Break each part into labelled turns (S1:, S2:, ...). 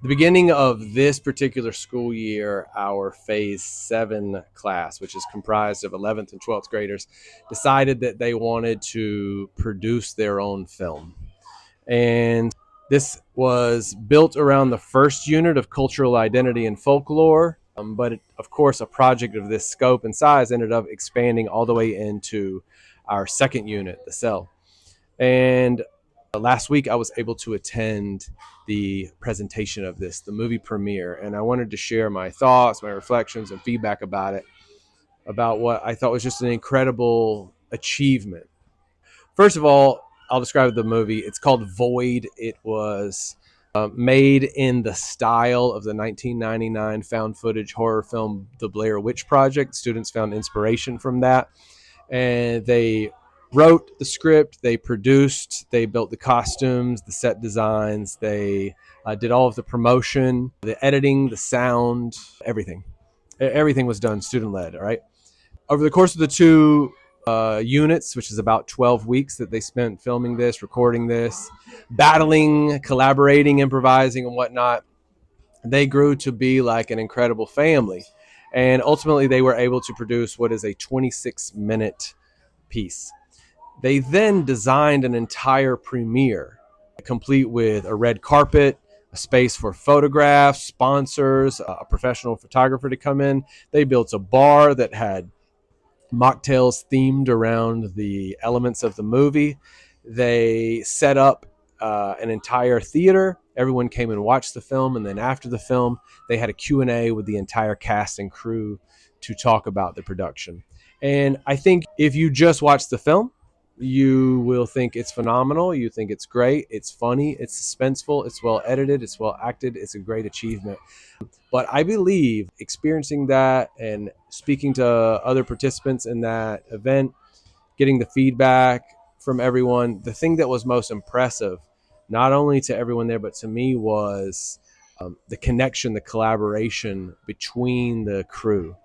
S1: The beginning of this particular school year, our Phase 7 class, which is comprised of 11th and 12th graders, decided that they wanted to produce their own film. And this was built around the first unit of cultural identity and folklore. But of course, a project of this scope and size ended up expanding all the way into our second unit, the cell. And last week, I was able to attend the presentation of this, the movie premiere, and I wanted to share my thoughts, my reflections, and feedback about it, about what I thought was just an incredible achievement. First of all, I'll describe the movie. It's called Void. It was made in the style of the 1999 found footage horror film, The Blair Witch Project. Students found inspiration from that, and they wrote the script, they produced, they built the costumes, the set designs, they did all of the promotion, the editing, the sound, everything. Everything was done student-led, all right? Over the course of the two units, which is about 12 weeks that they spent filming this, recording this, battling, collaborating, improvising, and whatnot, they grew to be like an incredible family. And ultimately, they were able to produce what is a 26-minute piece. They then designed an entire premiere, complete with a red carpet, a space for photographs, sponsors, a professional photographer to come in. They built a bar that had mocktails themed around the elements of the movie. They set up an entire theater. Everyone came and watched the film, and then after the film, they had a Q&A with the entire cast and crew to talk about the production. And I think if you just watch the film, you will think it's phenomenal. You think it's great. It's funny. It's suspenseful. It's well edited. It's well acted. It's a great achievement. But I believe experiencing that and speaking to other participants in that event, getting the feedback from everyone, the thing that was most impressive, not only to everyone there, but to me, was the connection, the collaboration between the crew.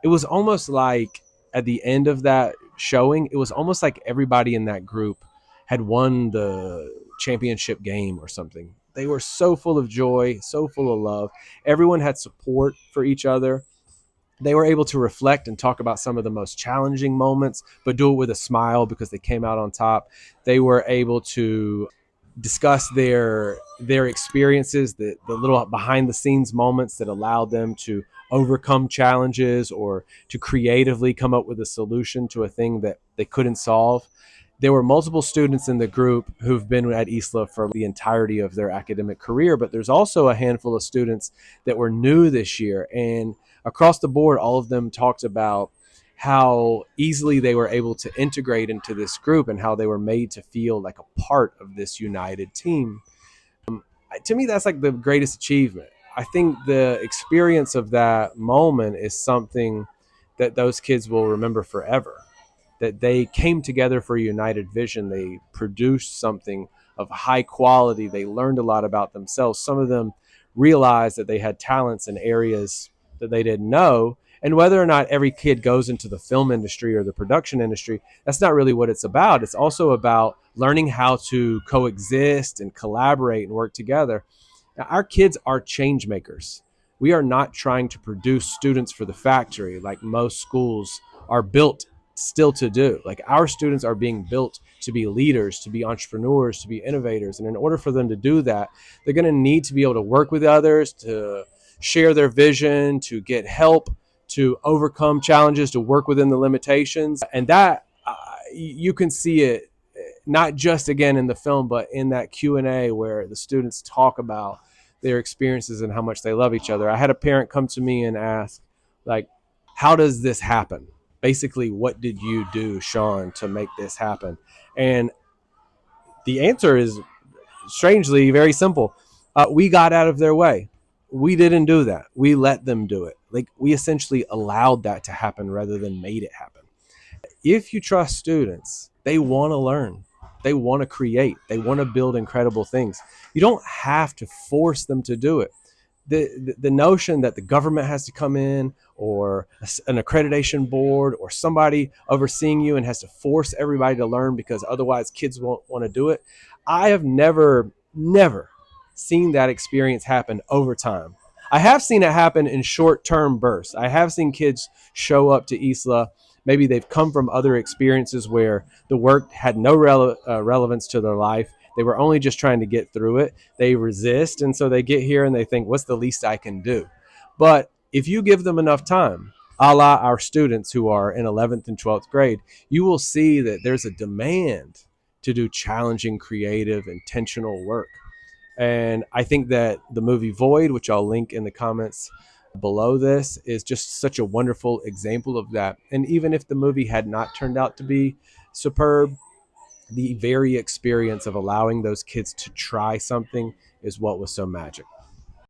S1: It was almost like at the end of that showing, it was almost like everybody in that group had won the championship game or something. They were so full of joy, so full of love. Everyone had support for each other. They were able to reflect and talk about some of the most challenging moments, but do it with a smile because they came out on top. They were able to discuss their experiences, the little behind the scenes moments that allowed them to overcome challenges or to creatively come up with a solution to a thing that they couldn't solve. There were multiple students in the group who've been at ISLA for the entirety of their academic career, but there's also a handful of students that were new this year. And across the board, all of them talked about how easily they were able to integrate into this group and how they were made to feel like a part of this united team. To me, that's like the greatest achievement. I think the experience of that moment is something that those kids will remember forever. That they came together for a united vision. They produced something of high quality. They learned a lot about themselves. Some of them realized that they had talents in areas that they didn't know. And whether or not every kid goes into the film industry or the production industry, that's not really what it's about. It's also about learning how to coexist and collaborate and work together. Now, our kids are change makers. We are not trying to produce students for the factory like most schools are built still to do. Like, our students are being built to be leaders, to be entrepreneurs, to be innovators. And in order for them to do that, they're going to need to be able to work with others, to share their vision, to get help, to overcome challenges, to work within the limitations. And that you can see it not just again in the film, but in that Q&A where the students talk about their experiences and how much they love each other. I had a parent come to me and ask, like, how does this happen? Basically, what did you do, Sean, to make this happen? And the answer is strangely very simple. We got out of their way. We didn't do that. We let them do it. Like, we essentially allowed that to happen rather than made it happen. If you trust students, they want to learn. They want to create. They want to build incredible things. You don't have to force them to do it. The notion that the government has to come in, or an accreditation board, or somebody overseeing you and has to force everybody to learn because otherwise kids won't want to do it. I have never seen that experience happen over time. I have seen it happen in short term bursts. I have seen kids show up to ISLA. Maybe they've come from other experiences where the work had no relevance to their life. They were only just trying to get through it. They resist. And so they get here and they think, what's the least I can do? But if you give them enough time, a la our students who are in 11th and 12th grade, you will see that there's a demand to do challenging, creative, intentional work. And I think that the movie Void, which I'll link in the comments below this, is just such a wonderful example of that. And even if the movie had not turned out to be superb, the very experience of allowing those kids to try something is what was so magic.